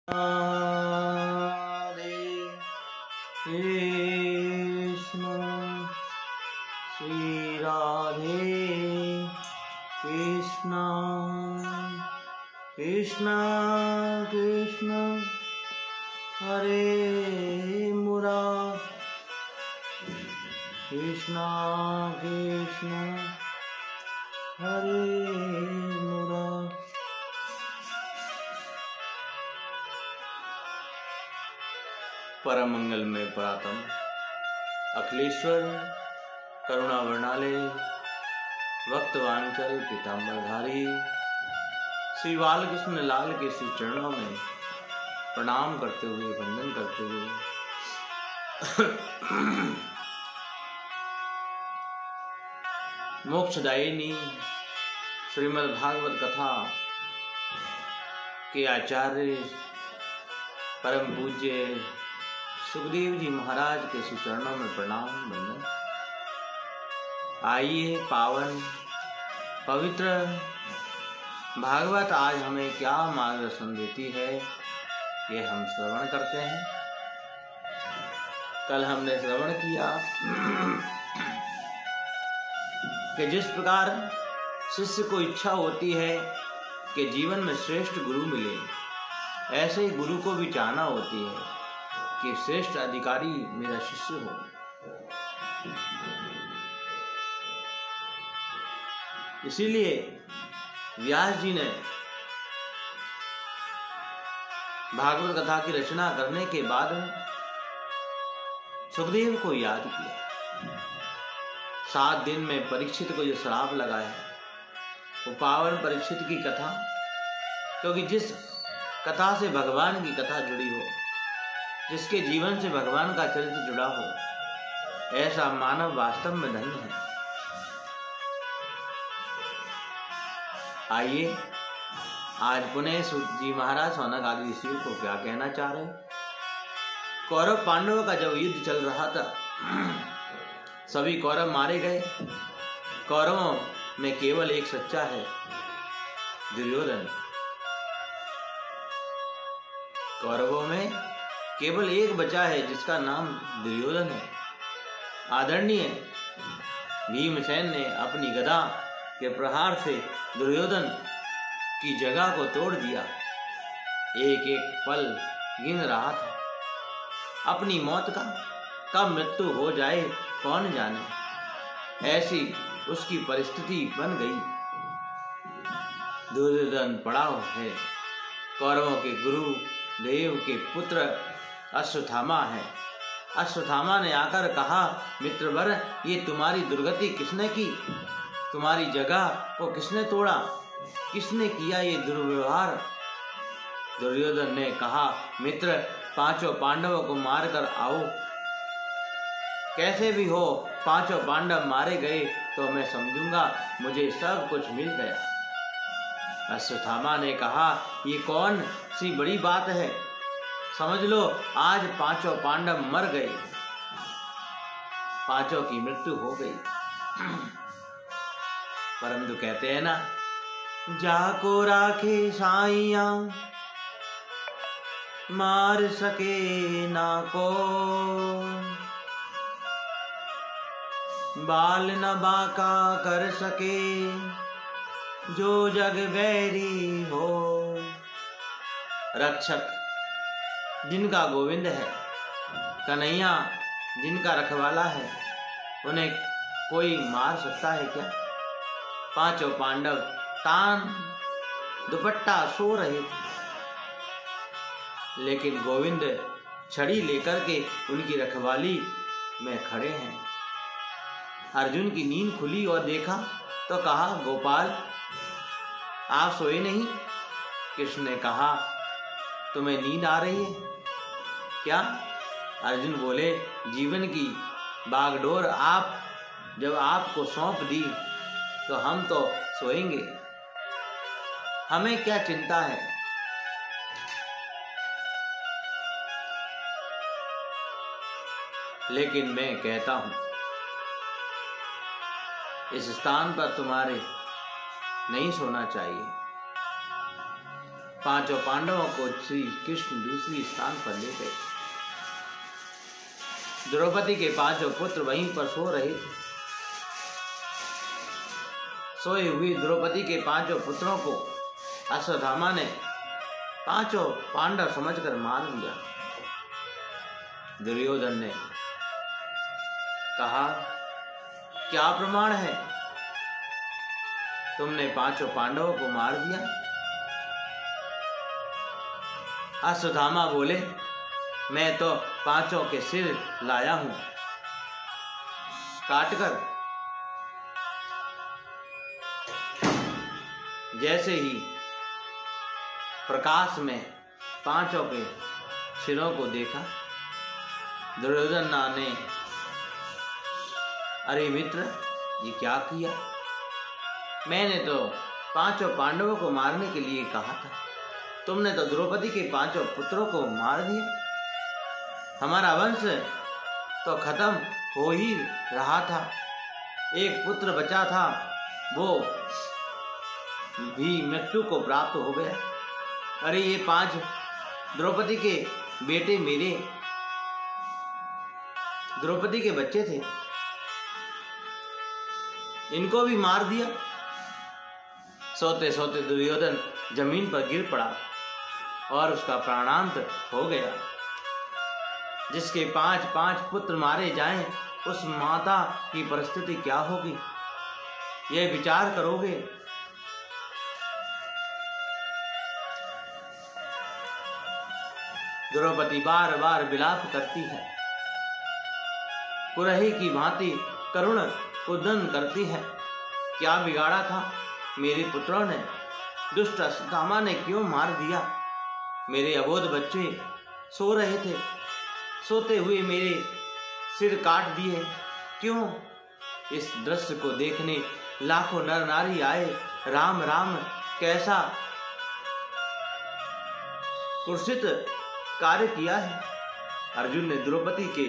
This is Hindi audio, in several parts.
Hare Krishna Shri Radhe Krishna Krishna Krishna Hare Murad Krishna Krishna Hare Murad। परम मंगल में परातम अखिलेश्वर करुणा वर्णालय वक्तवांचल पीताम्बरधारी श्री बालकृष्ण लाल के श्री चरणों में प्रणाम करते हुए वंदन करते हुए मोक्षदायिनी श्रीमद् भागवत कथा के आचार्य परम पूज्य सुखदेव जी महाराज के श्री चरणों में प्रणाम वंदन। आइए पावन पवित्र भागवत आज हमें क्या मार्गदर्शन देती है ये हम श्रवण करते हैं। कल हमने श्रवण किया कि जिस प्रकार शिष्य को इच्छा होती है कि जीवन में श्रेष्ठ गुरु मिले, ऐसे ही गुरु को भी चाहना होती है कि श्रेष्ठ अधिकारी मेरा शिष्य हो। इसीलिए व्यास जी ने भागवत कथा की रचना करने के बाद सुखदेव को याद किया। 7 दिन में परीक्षित को जो श्राप लगाया वो पावन परीक्षित की कथा, क्योंकि जिस कथा से भगवान की कथा जुड़ी हो, जिसके जीवन से भगवान का चरित्र जुड़ा हो, ऐसा मानव वास्तव में धन्य है। आइए आज पुनः सूत जी महाराज सौनक आदि ऋषियों को क्या कहना चाह रहे। कौरव पांडवों का जब युद्ध चल रहा था, सभी कौरव मारे गए। कौरवों में केवल एक सच्चा है, दुर्योधन। कौरवों में केवल एक बचा है जिसका नाम दुर्योधन है। आदरणीय भीमसेन ने अपनी गदा के प्रहार से दुर्योधन की जगह को तोड़ दिया। एक एक पल गिन रहा था, अपनी मौत का कब मृत्यु हो जाए कौन जाने, ऐसी उसकी परिस्थिति बन गई। दुर्योधन पड़ा है कौरवों के गुरु देव के पुत्र अश्वत्थामा है। अश्वत्थामा ने आकर कहा, मित्रवर, ये तुम्हारी दुर्गति किसने की? तुम्हारी जगह को किसने तोड़ा? किसने किया ये दुर्व्यवहार? दुर्योधन ने कहा, मित्र, 5 पांडवों को मार कर आओ। कैसे भी हो 5 पांडव मारे गए तो मैं समझूंगा मुझे सब कुछ मिल गया। अश्वत्थामा ने कहा, ये कौन सी बड़ी बात है? समझ लो आज 5 पांडव मर गए, 5 की मृत्यु हो गई। परंतु कहते हैं ना, जाको राखे साइया मार सके ना को, बाल न बाका कर सके जो जग बैरी हो। रक्षक जिनका गोविंद है, कन्हैया जिनका रखवाला है, उन्हें कोई मार सकता है क्या? 5 पांडव तान दुपट्टा सो रहे थे, लेकिन गोविंद छड़ी लेकर के उनकी रखवाली में खड़े हैं। अर्जुन की नींद खुली और देखा तो कहा, गोपाल आप सोए नहीं? कृष्ण ने कहा, तुम्हें नींद आ रही है क्या? अर्जुन बोले, जीवन की बागडोर आप जब आपको सौंप दी तो हम तो सोएंगे, हमें क्या चिंता है। लेकिन मैं कहता हूं, इस स्थान पर तुम्हारे नहीं सोना चाहिए। पांचों पांडवों को श्री कृष्ण दूसरी स्थान पर ले गए। द्रौपदी के पांचों पुत्र वहीं पर सो रहे थे। सोए हुई द्रौपदी के पांचों पुत्रों को अश्वत्थामा ने पांचों पांडव समझकर मार दिया। दुर्योधन ने कहा, क्या प्रमाण है? तुमने पांचों पांडवों को मार दिया? अश्वत्थामा बोले, मैं तो पांचों के सिर लाया हूं काटकर। जैसे ही प्रकाश में पांचों के सिरों को देखा, दुर्योधन ने, अरे मित्र, ये क्या किया? मैंने तो पांचों पांडवों को मारने के लिए कहा था, तुमने तो द्रौपदी के पांचों पुत्रों को मार दिया। हमारा वंश तो खत्म हो ही रहा था, एक पुत्र बचा था, वो भी मृत्यु को प्राप्त हो गया। अरे ये 5 द्रौपदी के बेटे मेरे द्रौपदी के बच्चे थे, इनको भी मार दिया। सोते सोते दुर्योधन जमीन पर गिर पड़ा और उसका प्राणांत हो गया। जिसके 5 पुत्र मारे जाएं, उस माता की परिस्थिति क्या होगी, यह विचार करोगे? द्रौपदी बार बार विलाप करती है, कुरही की भांति करुण कुदन करती है। क्या बिगाड़ा था मेरे पुत्रों ने? दुष्ट अश्वत्थामा ने क्यों मार दिया? मेरे अबोध बच्चे सो रहे थे, सोते हुए मेरे सिर काट दिए क्यों? इस दृश्य को देखने लाखों नर नारी आए। राम राम, कैसा कुत्सित कार्य किया है। अर्जुन ने द्रौपदी के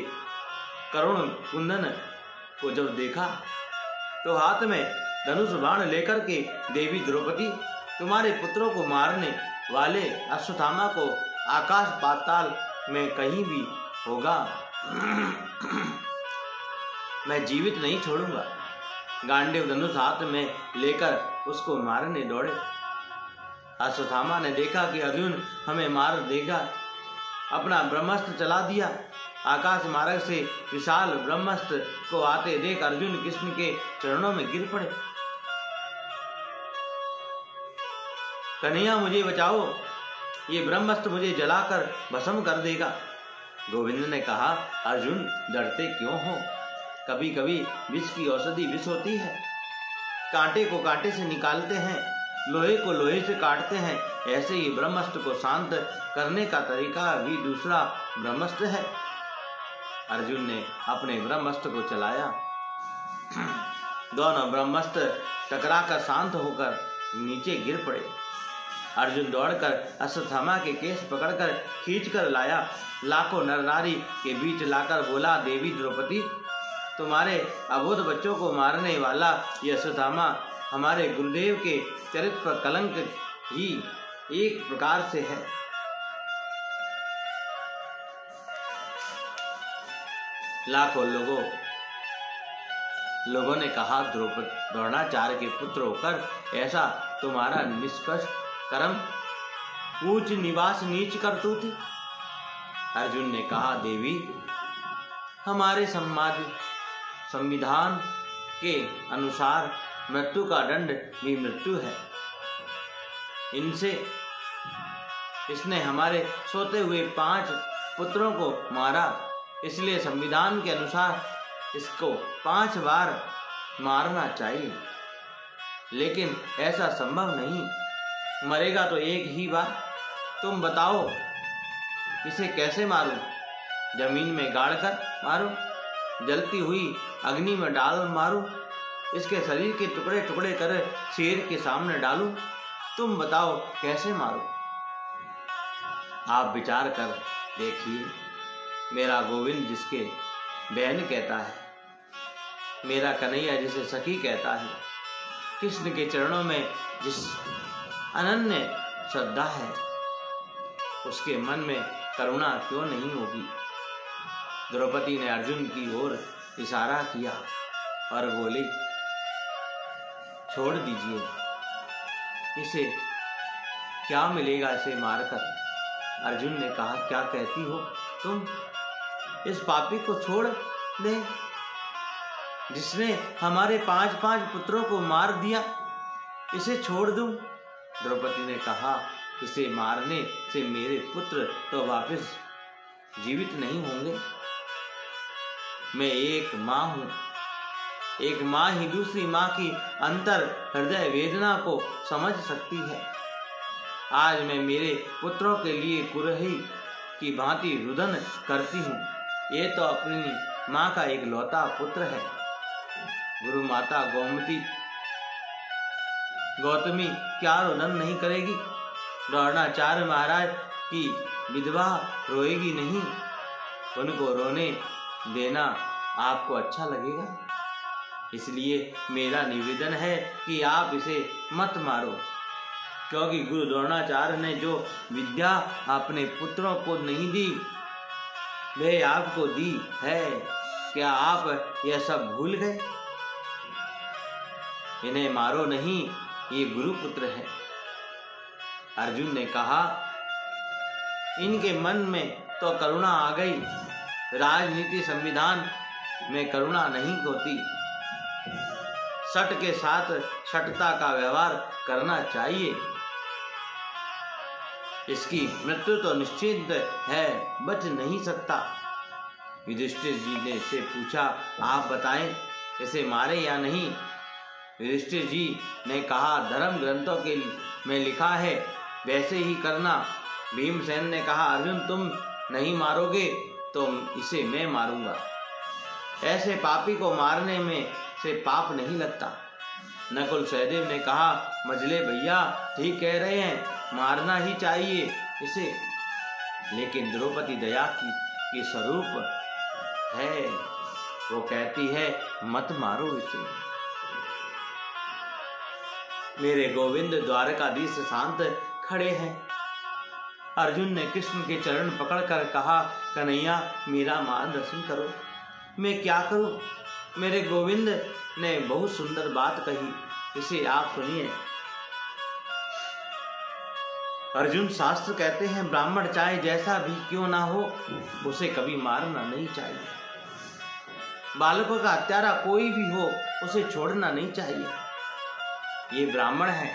करुण कुंदन को जब देखा तो हाथ में धनुष बाण लेकर के, देवी द्रौपदी, तुम्हारे पुत्रों को मारने वाले अश्वत्थामा को आकाश पाताल में कहीं भी होगा मैं जीवित नहीं छोड़ूंगा। गांडीव धनुष हाथ में लेकर उसको मारने दौड़े। अश्वत्थामा ने देखा कि अर्जुन हमें मार देगा, अपना ब्रह्मास्त्र चला दिया। आकाश मार्ग से विशाल ब्रह्मास्त्र को आते देख अर्जुन कृष्ण के चरणों में गिर पड़े। कन्हैया, मुझे बचाओ, ये ब्रह्मास्त्र मुझे जलाकर भस्म कर देगा। गोविंद ने कहा, अर्जुन, डरते क्यों हो? कभी कभी विष की औषधि विष होती है। कांटे को कांटे से निकालते हैं, लोहे को लोहे से काटते हैं। ऐसे ही ब्रह्मास्त्र को शांत करने का तरीका भी दूसरा ब्रह्मास्त्र है। अर्जुन ने अपने ब्रह्मास्त्र को चलाया। दोनों ब्रह्मास्त्र टकराकर शांत होकर नीचे गिर पड़े। अर्जुन दौड़कर अश्वत्थामा के केस पकड़कर खींचकर लाया। लाखों नर नारी के बीच लाकर बोला, देवी द्रौपदी, तुम्हारे अबोध बच्चों को मारने वाला यह अश्वत्थामा हमारे गुरुदेव के चरित्र पर कलंक ही एक प्रकार से है। लाखों लोगों ने कहा, द्रोणाचार्य के पुत्र होकर ऐसा तुम्हारा निष्कर्ष कर्म, पूछ निवास नीच करतूत। अर्जुन ने कहा, देवी, हमारे संविधान के अनुसार मृत्यु का दंड भी मृत्यु है। इसने हमारे सोते हुए 5 पुत्रों को मारा, इसलिए संविधान के अनुसार इसको 5 बार मारना चाहिए। लेकिन ऐसा संभव नहीं, मरेगा तो एक ही बार। तुम बताओ, इसे कैसे मारूं? जमीन में गाड़कर मारूं? जलती हुई अग्नि में डाल मारूं? इसके शरीर के टुकड़े टुकड़े कर शेर के सामने डालूं? तुम बताओ कैसे मारूं? आप विचार कर देखिए। मेरा गोविंद जिसके बहन कहता है, मेरा कन्हैया जिसे सखी कहता है, कृष्ण के चरणों में जिस अनन्य श्रद्धा है, उसके मन में करुणा क्यों नहीं होगी। द्रौपदी ने अर्जुन की ओर इशारा किया और बोली, छोड़ दीजिए, इसे क्या मिलेगा इसे मारकर। अर्जुन ने कहा, क्या कहती हो तुम? इस पापी को छोड़ दे जिसने हमारे 5 पुत्रों को मार दिया, इसे छोड़ दूं? द्रौपदी ने कहा, इसे मारने से मेरे पुत्र तो वापस जीवित नहीं होंगे। मैं एक माँ हूँ, एक माँ ही दूसरी माँ की अंतर हृदय वेदना को समझ सकती है। आज मैं मेरे पुत्रों के लिए कुरही की भांति रुदन करती हूँ। ये तो अपनी माँ का एक लौता पुत्र है। गुरु माता गौतमी क्या रुदन नहीं करेगी? द्रोणाचार्य महाराज की विधवा रोएगी नहीं? उनको रोने देना आपको अच्छा लगेगा? इसलिए मेरा निवेदन है कि आप इसे मत मारो, क्योंकि गुरु द्रोणाचार्य ने जो विद्या अपने पुत्रों को नहीं दी, वह आपको दी है। क्या आप यह सब भूल गए? इन्हें मारो नहीं, ये गुरु पुत्र है। अर्जुन ने कहा, इनके मन में तो करुणा आ गई। राजनीति संविधान में करुणा नहीं होती। सट के साथ सटता का व्यवहार करना चाहिए। इसकी मृत्यु तो निश्चित है, बच नहीं सकता। युधिष्ठिर जी ने से पूछा, आप बताएं, इसे मारे या नहीं? युधिष्ठिर जी ने कहा, धर्म ग्रंथों के में लिखा है, वैसे ही करना। भीमसेन ने कहा, अर्जुन तुम नहीं मारोगे तो इसे मैं मारूंगा। ऐसे पापी को मारने में से पाप नहीं लगता। नकुल सहदेव ने कहा, मझले भैया ठीक कह रहे हैं, मारना ही चाहिए इसे। लेकिन द्रौपदी दया की स्वरूप है, वो कहती है, मत मारो इसे। मेरे गोविंद द्वारकाधीश शांत खड़े हैं। अर्जुन ने कृष्ण के चरण पकड़कर कहा, कन्हैया मेरा मार्गदर्शन करो, मैं क्या करूं? मेरे गोविंद ने बहुत सुंदर बात कही, इसे आप सुनिए। अर्जुन, शास्त्र कहते हैं, ब्राह्मण चाहे जैसा भी क्यों ना हो, उसे कभी मारना नहीं चाहिए। बालकों का हत्यारा कोई भी हो, उसे छोड़ना नहीं चाहिए। ये ब्राह्मण है,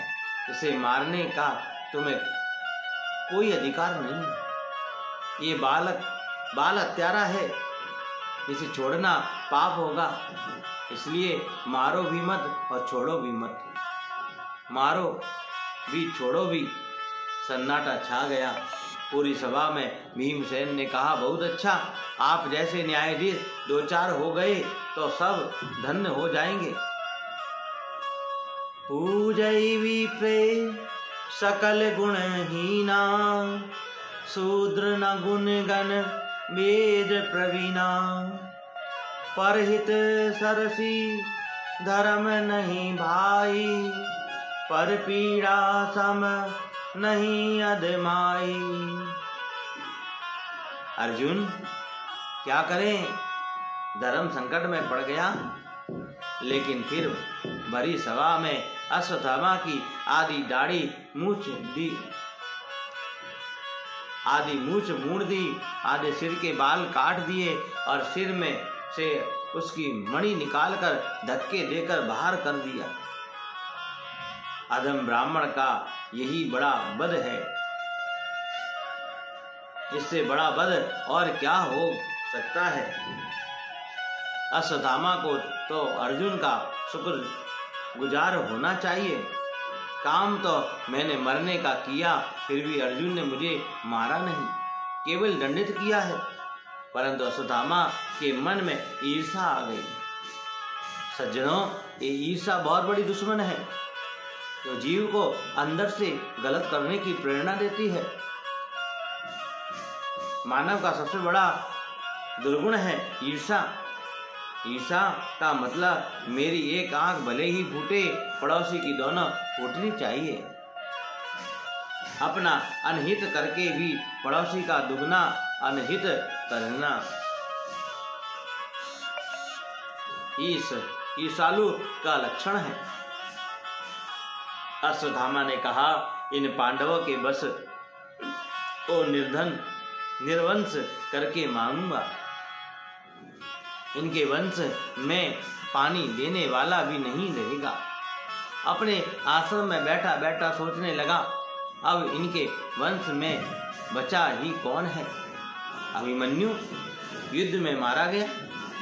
इसे मारने का तुम्हें कोई अधिकार नहीं। ये बाल हत्यारा है, इसे छोड़ना पाप होगा। इसलिए मारो भी मत और छोड़ो भी मत। मारो भी छोड़ो भी। सन्नाटा छा गया। पूरी सभा में भीमसेन ने कहा, बहुत अच्छा, आप जैसे न्यायाधीश 2-4 हो गए तो सब धन्य हो जाएंगे। पूजई विप्रे सकल गुणहीना, शूद्र न गुण गण वेद प्रवीणा, परहित सरसी धर्म नहीं भाई, पर पीड़ा सम नहीं अधमाई। अर्जुन क्या करें, धर्म संकट में पड़ गया। लेकिन फिर भरी सभा में अश्वत्थामा की आधी दाढ़ी मूछ मूड़ दी, आधे सिर के बाल काट दिए और सिर में से उसकी मणि निकालकर धक्के देकर बाहर कर दिया। अधम ब्राह्मण का यही बड़ा बद है। इससे बड़ा बद और क्या हो सकता है। अश्वत्थामा को तो अर्जुन का शुक्र गुजार होना चाहिए। काम तो मैंने मरने का किया, फिर भी अर्जुन ने मुझे मारा नहीं, केवल दंडित किया है। परंतु अश्वत्थामा के मन में ईर्षा आ गई। सज्जनों, ये ईर्षा बहुत बड़ी दुश्मन है, जो जीव को अंदर से गलत करने की प्रेरणा देती है। मानव का सबसे बड़ा दुर्गुण है ईर्षा। ईर्षा का मतलब मेरी एक आंख भले ही फूटे, पड़ोसी की दोनों फूटनी चाहिए। अपना अनहित करके भी पड़ोसी का दुगना अनहित करना। ईर्ष्यालु का लक्षण है। अश्वत्थामा ने कहा, इन पांडवों के बस को निर्धन निर्वंश करके मांगूंगा। इनके वंश में पानी देने वाला भी नहीं रहेगा। अपने आश्रम में बैठा बैठा सोचने लगा, अब इनके वंश में बचा ही कौन है। अभिमन्यु युद्ध में मारा गया,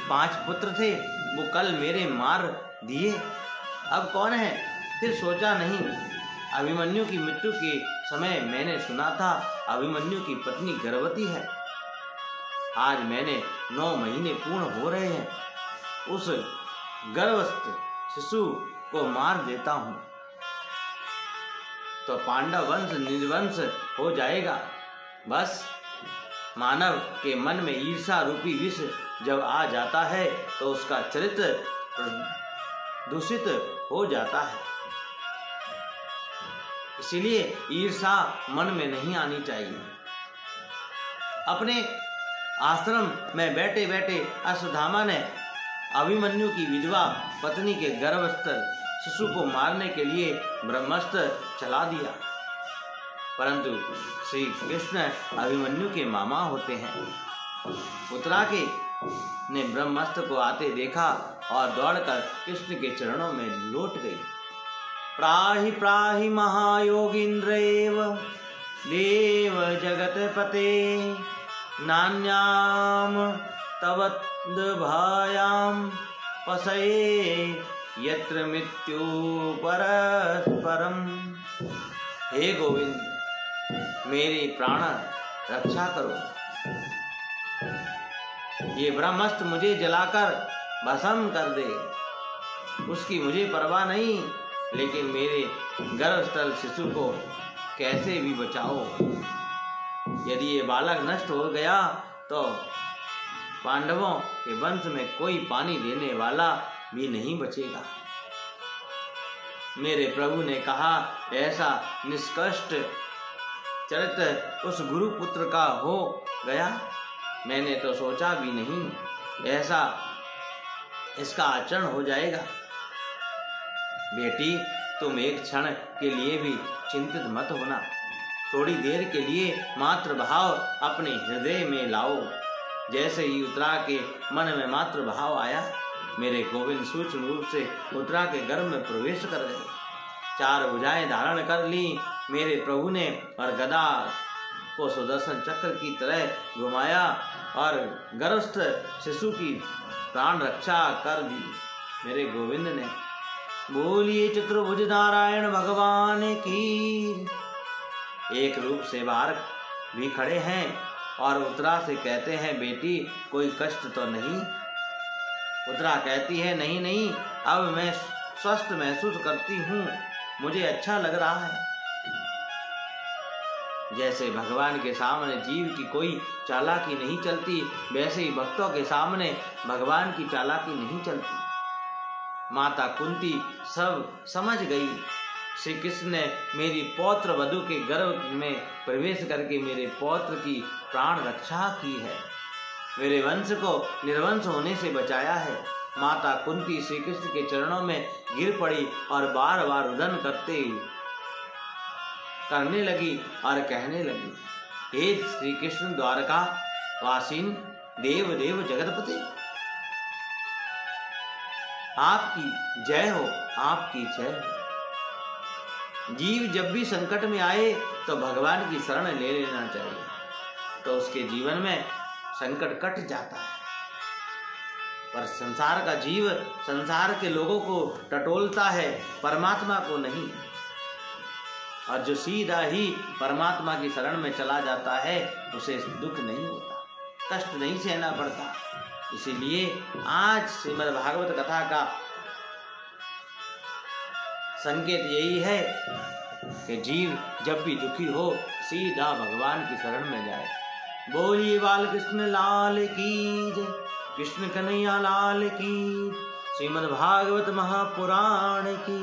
5 पुत्र थे, वो कल मेरे मार दिए, अब कौन है। फिर सोचा, नहीं, अभिमन्यु की मृत्यु के समय मैंने सुना था अभिमन्यु की पत्नी गर्भवती है। आज मैंने 9 महीने पूर्ण हो रहे हैं, उस गर्भस्थ शिशु को मार देता हूं तो पांडव वंश निर्वंश हो जाएगा। बस मानव के मन में ईर्ष्या रूपी विष जब आ जाता है तो उसका चरित्र दूषित हो जाता है। इसीलिए ईर्ष्या मन में नहीं आनी चाहिए। अपने आश्रम में बैठे बैठे अश्वत्थामा ने अभिमन्यु की विधवा पत्नी के गर्भस्थ शिशु को मारने के लिए ब्रह्मास्त्र चला दिया, परंतु श्री कृष्ण अभिमन्यु के मामा होते हैं। उत्तराके ने ब्रह्मास्त्र को आते देखा और दौड़कर कृष्ण के चरणों में लौट गई। प्राहि प्राहि महायोगीन्द्रेव देव जगतपते नान्याम तवद्भयाम पसये यत्र मृत्यु परस्परम। हे गोविंद, मेरी प्राण रक्षा करो। ये ब्रह्मास्त्र मुझे जलाकर भस्म कर दे, उसकी मुझे परवाह नहीं, लेकिन मेरे गर्भस्थल शिशु को कैसे भी बचाओ। यदि ये बालक नष्ट हो गया तो पांडवों के वंश में कोई पानी देने वाला भी नहीं बचेगा। मेरे प्रभु ने कहा, ऐसा निष्कष्ट चरित्र उस गुरु पुत्र का हो गया, मैंने तो सोचा भी नहीं ऐसा इसका आचरण हो जाएगा। बेटी, तुम एक क्षण के लिए भी चिंतित मत होना। थोड़ी देर के लिए मातृ भाव अपने हृदय में लाओ। जैसे ही उत्तरा के मन में मातृ भाव आया, मेरे गोविंद सूक्ष्म रूप से उत्तरा के गर्भ में प्रवेश कर गए। 4 भुजाएं धारण कर ली मेरे प्रभु ने और गदा को सुदर्शन चक्र की तरह घुमाया और गर्भस्थ शिशु की प्राण रक्षा कर दी मेरे गोविंद ने। बोलिए चतुर्भुज नारायण भगवान की। एक रूप से बाहर भी खड़े हैं और उत्तरा से कहते हैं, बेटी कोई कष्ट तो नहीं। उत्तरा कहती है, नहीं नहीं, अब मैं स्वस्थ महसूस करती हूँ, मुझे अच्छा लग रहा है। जैसे भगवान के सामने जीव की कोई चालाकी नहीं चलती, वैसे ही भक्तों के सामने भगवान की चालाकी नहीं चलती। माता कुंती सब समझ गई। श्री कृष्ण ने मेरी पौत्र वधु के गर्भ में प्रवेश करके मेरे पौत्र की प्राण रक्षा की है, मेरे वंश को निर्वंश होने से बचाया है। माता कुंती श्री कृष्ण के चरणों में गिर पड़ी और बार बार रुदन करने लगी और कहने लगी, हे श्री कृष्ण द्वारका वासीन देव देव जगतपते, आपकी जय हो, आपकी जय हो। जीव जब भी संकट में आए तो भगवान की शरण ले लेना चाहिए, तो उसके जीवन में संकट कट जाता है। पर संसार का जीव संसार के लोगों को टटोलता है, परमात्मा को नहीं। और जो सीधा ही परमात्मा की शरण में चला जाता है उसे दुख नहीं होता, कष्ट नहीं सहना पड़ता। इसीलिए आज श्रीमद् भागवत कथा का संकेत यही है कि जीव जब भी दुखी हो सीधा भगवान की शरण में जाए। बोलिए बाल कृष्ण लाल की जय, कृष्ण कन्हैया लाल की, श्रीमद् भागवत महापुराण की।